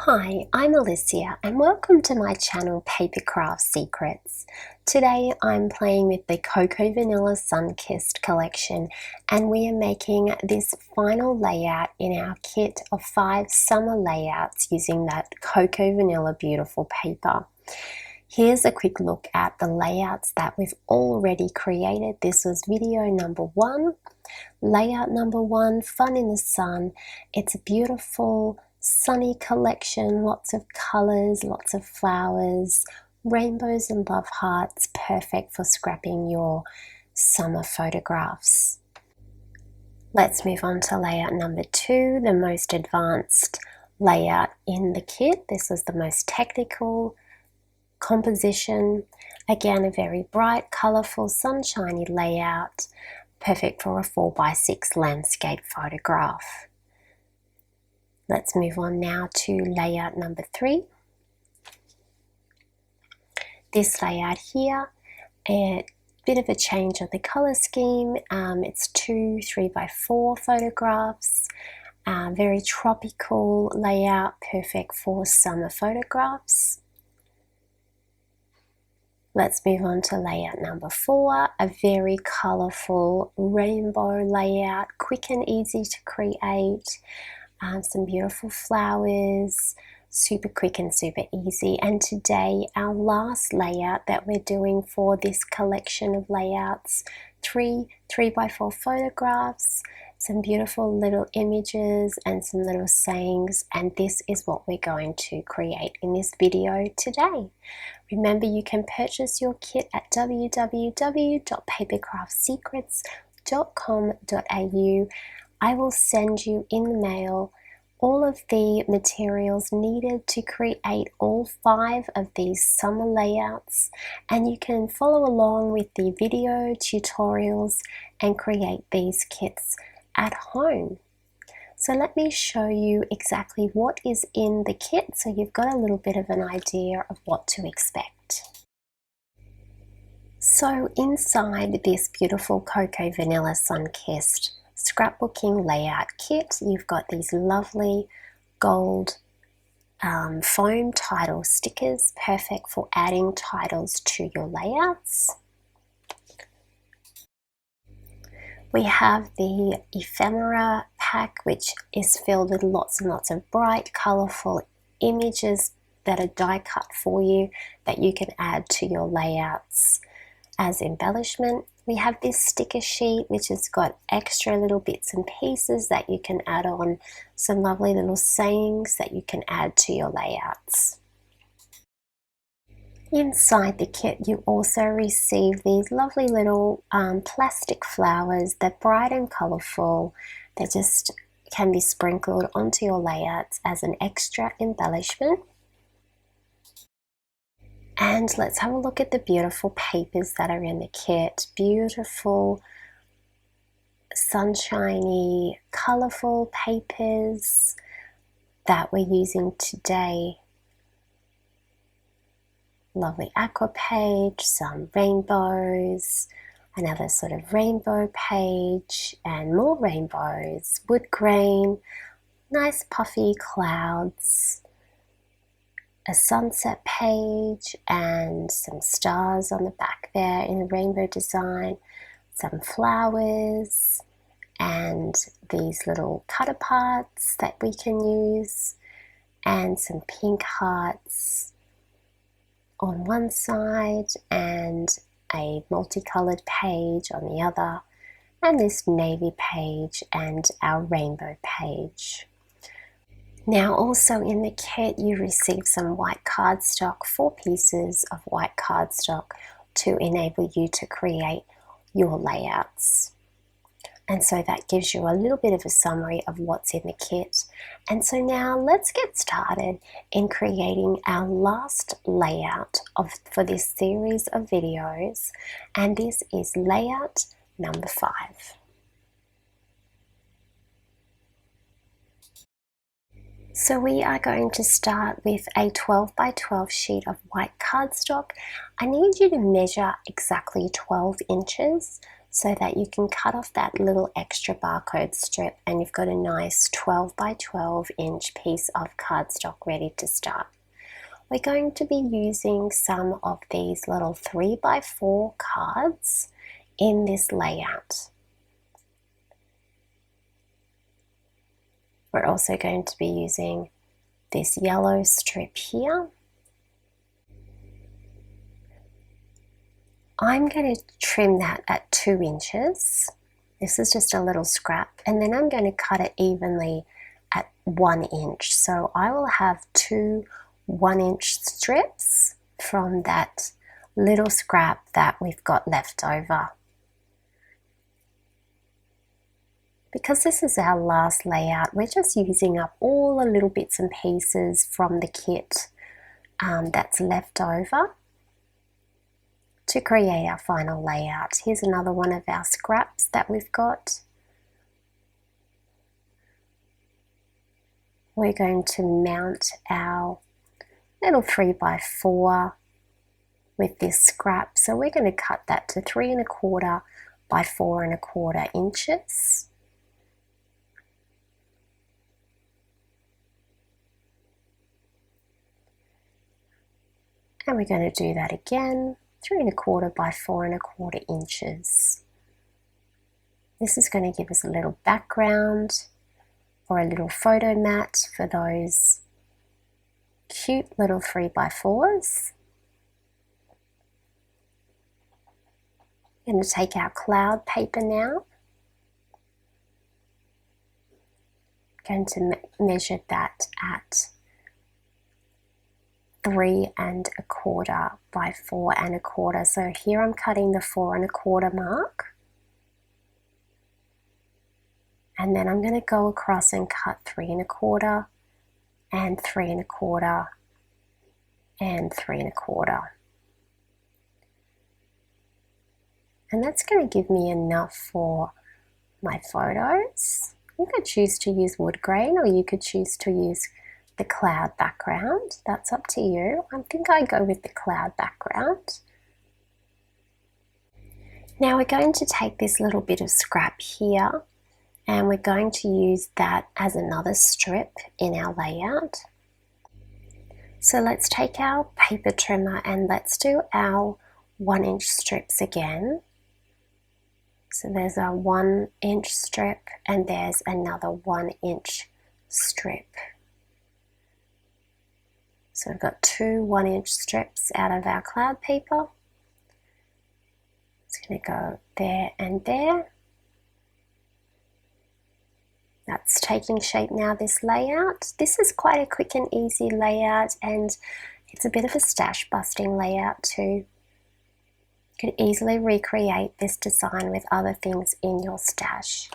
Hi, I'm Alicia and welcome to my channel Papercraft Secrets. Today I'm playing with the Cocoa Vanilla Sunkissed collection and we are making this final layout in our kit of 5 summer layouts using that Cocoa Vanilla beautiful paper. Here's a quick look at the layouts that we've already created. This was video number 1. Layout number 1, Fun in the Sun. It's a beautiful sunny collection, lots of colors, lots of flowers, rainbows and love hearts, perfect for scrapping your summer photographs. Let's move on to layout number 2, the most advanced layout in the kit. This was the most technical composition. Again, a very bright, colorful, sunshiny layout, perfect for a 4x6 landscape photograph. Let's move on now to layout number 3. This layout here, a bit of a change of the color scheme. It's 2 3x4 photographs, very tropical layout, perfect for summer photographs. Let's move on to layout number 4, a very colorful rainbow layout, quick and easy to create. Some beautiful flowers, super quick and super easy. And today our last layout that we're doing for this collection of layouts, 3 3x4 photographs, some beautiful little images and some little sayings, and this is what we're going to create in this video today. Remember, you can purchase your kit at www.papercraftsecrets.com.au. I will send you in the mail all of the materials needed to create all 5 of these summer layouts, and you can follow along with the video tutorials and create these kits at home. So let me show you exactly what is in the kit so you've got a little bit of an idea of what to expect. So inside this beautiful Cocoa Vanilla Sunkissed scrapbooking layout kit, you've got these lovely gold foam title stickers, perfect for adding titles to your layouts. We have the ephemera pack, which is filled with lots and lots of bright, colorful images that are die cut for you that you can add to your layouts as embellishment. We have this sticker sheet which has got extra little bits and pieces that you can add on, some lovely little sayings that you can add to your layouts. Inside the kit you also receive these lovely little plastic flowers. They're bright and colourful. They just can be sprinkled onto your layouts as an extra embellishment. And let's have a look at the beautiful papers that are in the kit. Beautiful, sunshiny, colourful papers that we're using today. Lovely aqua page, some rainbows, another sort of rainbow page, and more rainbows, wood grain, nice puffy clouds, a sunset page and some stars on the back there in a rainbow design, some flowers and these little cut aparts that we can use, and some pink hearts on one side and a multicolored page on the other, and this navy page and our rainbow page. Now also in the kit you receive some white cardstock, 4 pieces of white cardstock to enable you to create your layouts. And so that gives you a little bit of a summary of what's in the kit. And so now let's get started in creating our last layout for this series of videos, and this is layout number 5. So we are going to start with a 12x12 sheet of white cardstock. I need you to measure exactly 12 inches. so that you can cut off that little extra barcode strip and you've got a nice 12 by 12 inch piece of cardstock ready to start. We're going to be using some of these little 3 by 4 cards in this layout. We're also going to be using this yellow strip here. I'm going to trim that at 2 inches. This is just a little scrap, and then I'm going to cut it evenly at 1 inch. So I will have 2 1-inch strips from that little scrap that we've got left over. Because this is our last layout, we're just using up all the little bits and pieces from the kit that's left over to create our final layout. Here's another one of our scraps that we've got. We're going to mount our little 3 by 4 with this scrap. So we're going to cut that to 3 1/4 by 4 1/4 inches. And we're going to do that again, 3 1/4 by 4 1/4 inches. This is going to give us a little background or a little photo mat for those cute little 3 by 4s. I'm going to take our cloud paper now. I'm going to measure that at 3 1/4 by 4 1/4. So here I'm cutting the 4 1/4 mark. And then I'm going to go across and cut 3 1/4 and 3 1/4 and 3 1/4. And that's going to give me enough for my photos. You could choose to use wood grain, or you could choose to use the cloud background. That's up to you. I think I go with the cloud background. Now we're going to take this little bit of scrap here and we're going to use that as another strip in our layout. So let's take our paper trimmer and let's do our 1-inch strips again. So there's a 1-inch strip and there's another 1-inch strip. So we've got 2 1-inch strips out of our cloud paper. It's going to go there and there. That's taking shape now, this layout. This is quite a quick and easy layout, and it's a bit of a stash busting layout too. You could easily recreate this design with other things in your stash.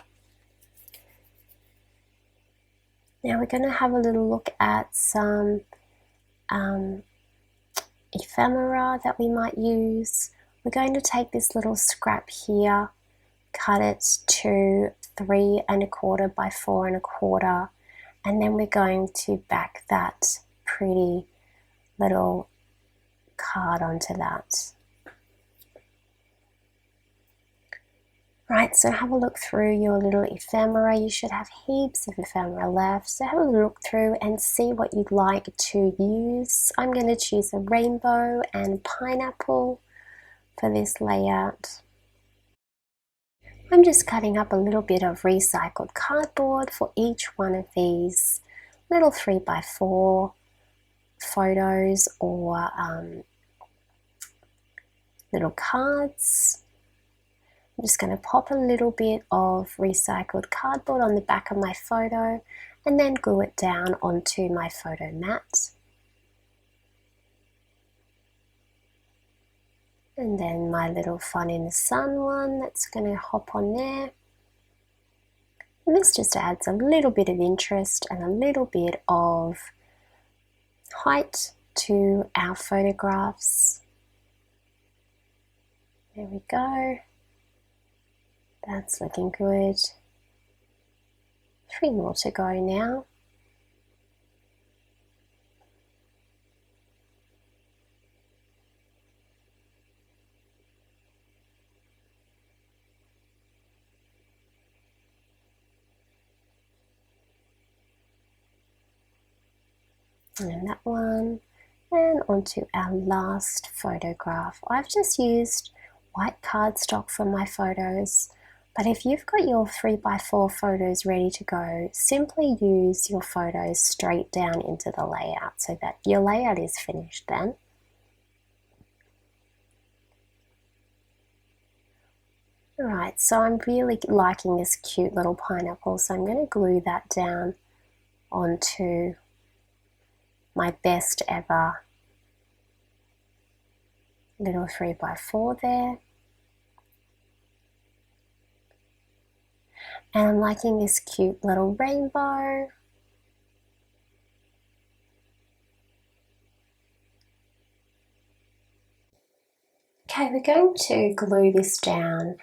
Now we're going to have a little look at some ephemera that we might use. We're going to take this little scrap here, cut it to 3 1/4 by 4 1/4, and then we're going to back that pretty little card onto that. Right, so have a look through your little ephemera. You should have heaps of ephemera left, so have a look through and see what you'd like to use. I'm going to choose a rainbow and pineapple for this layout. I'm just cutting up a little bit of recycled cardboard for each one of these little 3 by 4 photos or little cards. I'm just going to pop a little bit of recycled cardboard on the back of my photo and then glue it down onto my photo mat. And then my little fun in the sun one, that's going to hop on there. And this just adds a little bit of interest and a little bit of height to our photographs. There we go. That's looking good. 3 more to go now. And that one, and onto our last photograph. I've just used white cardstock for my photos, but if you've got your 3x4 photos ready to go, simply use your photos straight down into the layout so that your layout is finished then. Alright, so I'm really liking this cute little pineapple, so I'm going to glue that down onto my best ever little 3x4 there. And I'm liking this cute little rainbow. Okay, we're going to glue this down,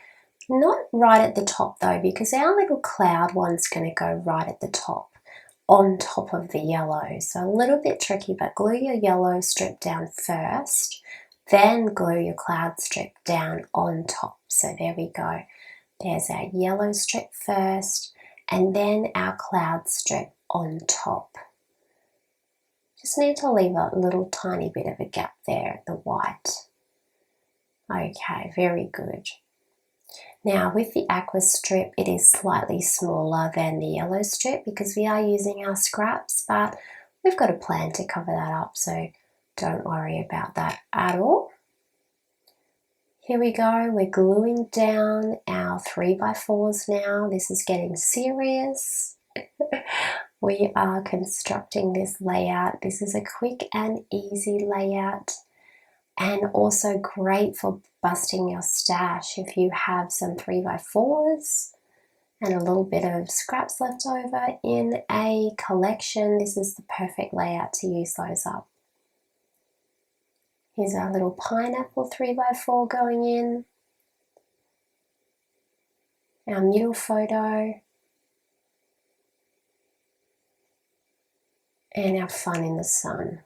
not right at the top though, because our little cloud one's going to go right at the top, on top of the yellow. So a little bit tricky, but glue your yellow strip down first, then glue your cloud strip down on top. So there we go. There's our yellow strip first, and then our cloud strip on top. Just need to leave a little tiny bit of a gap there at the white. Okay, very good. Now with the aqua strip, it is slightly smaller than the yellow strip because we are using our scraps, but we've got a plan to cover that up, so don't worry about that at all. Here we go, we're gluing down our 3x4s now. This is getting serious. We are constructing this layout. This is a quick and easy layout, and also great for busting your stash if you have some 3x4s and a little bit of scraps left over in a collection. This is the perfect layout to use those up. Here's our little pineapple 3x4 going in, our middle photo, and our fun in the sun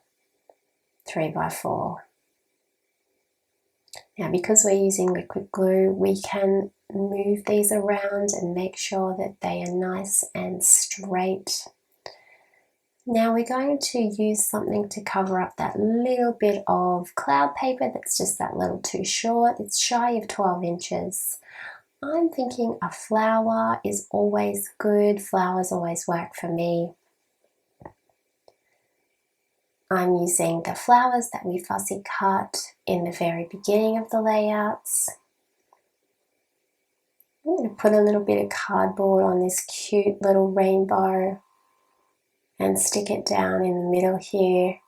3x4. Now because we're using liquid glue, we can move these around and make sure that they are nice and straight. Now we're going to use something to cover up that little bit of cloud paper that's just that little too short. It's shy of 12 inches. I'm thinking a flower is always good. Flowers always work for me. I'm using the flowers that we fussy cut in the very beginning of the layouts. I'm going to put a little bit of cardboard on this cute little rainbow and stick it down in the middle here.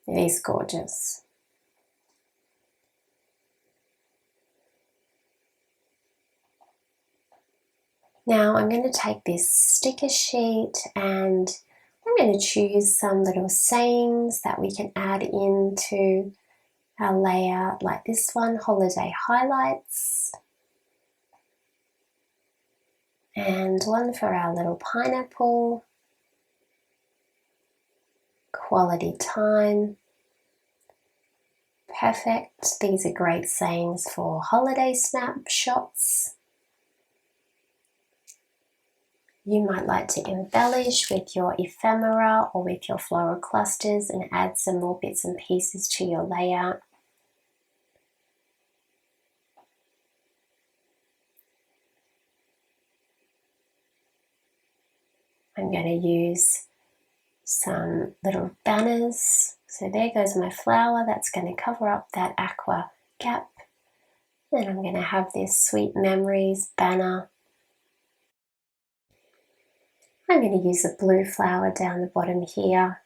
It is gorgeous. Now I'm going to take this sticker sheet and I'm going to choose some little sayings that we can add into our layout, like this one, holiday highlights, and one for our little pineapple, quality time. Perfect. These are great sayings for holiday snapshots. You might like to embellish with your ephemera or with your floral clusters and add some more bits and pieces to your layout. I'm going to use some little banners. So there goes my flower. That's going to cover up that aqua gap. Then I'm going to have this sweet memories banner. I'm going to use a blue flower down the bottom here.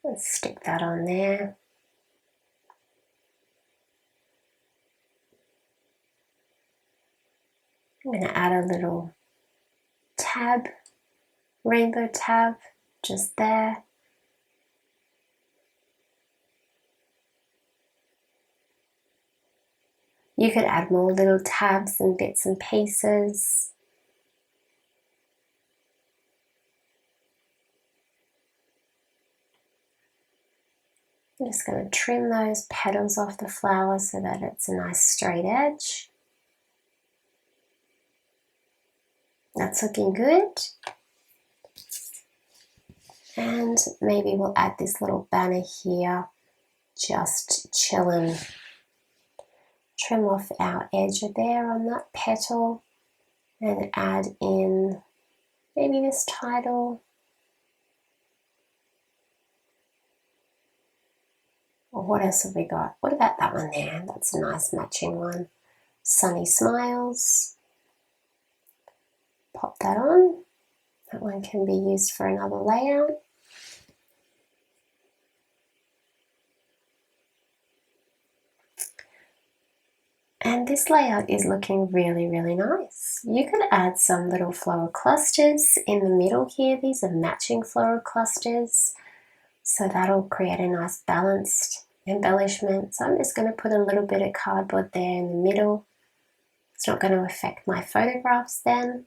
Let's stick that on there. I'm going to add a little tab, rainbow tab, just there. You could add more little tabs and bits and pieces. I'm just going to trim those petals off the flower so that it's a nice straight edge. That's looking good. And maybe we'll add this little banner here, just chillin'. Trim off our edge there on that petal and add in maybe this title. Or what else have we got? What about that one there? That's a nice matching one. Sunny Smiles. Pop that on. That one can be used for another layout. And this layout is looking really, really nice. You could add some little floral clusters in the middle here. These are matching floral clusters. So that'll create a nice balanced embellishment. So I'm just going to put a little bit of cardboard there in the middle. It's not going to affect my photographs then.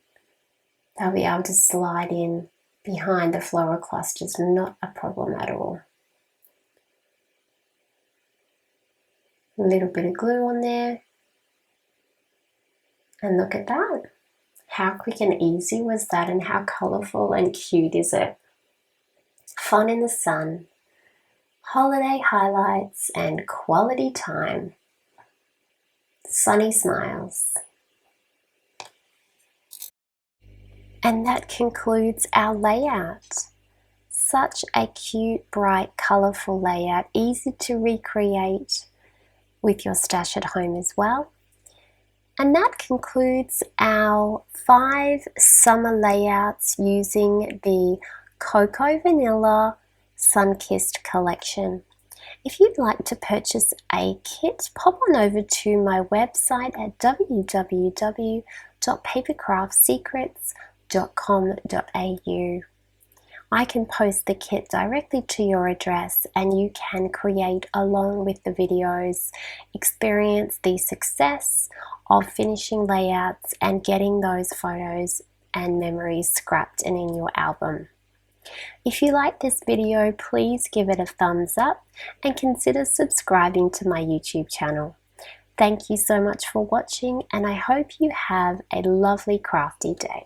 They'll be able to slide in behind the floral clusters, not a problem at all. A little bit of glue on there. And look at that. How quick and easy was that, and how colourful and cute is it? Fun in the sun, holiday highlights and quality time. Sunny Smiles. And that concludes our layout. Such a cute, bright, colourful layout, easy to recreate with your stash at home as well. And that concludes our 5 summer layouts using the Cocoa Vanilla Sunkissed collection. If you'd like to purchase a kit, pop on over to my website at www.papercraftsecrets.com.au. I can post the kit directly to your address and you can create, along with the videos, experience the success of finishing layouts and getting those photos and memories scrapped and in your album. If you like this video, please give it a thumbs up and consider subscribing to my YouTube channel. Thank you so much for watching, and I hope you have a lovely crafty day.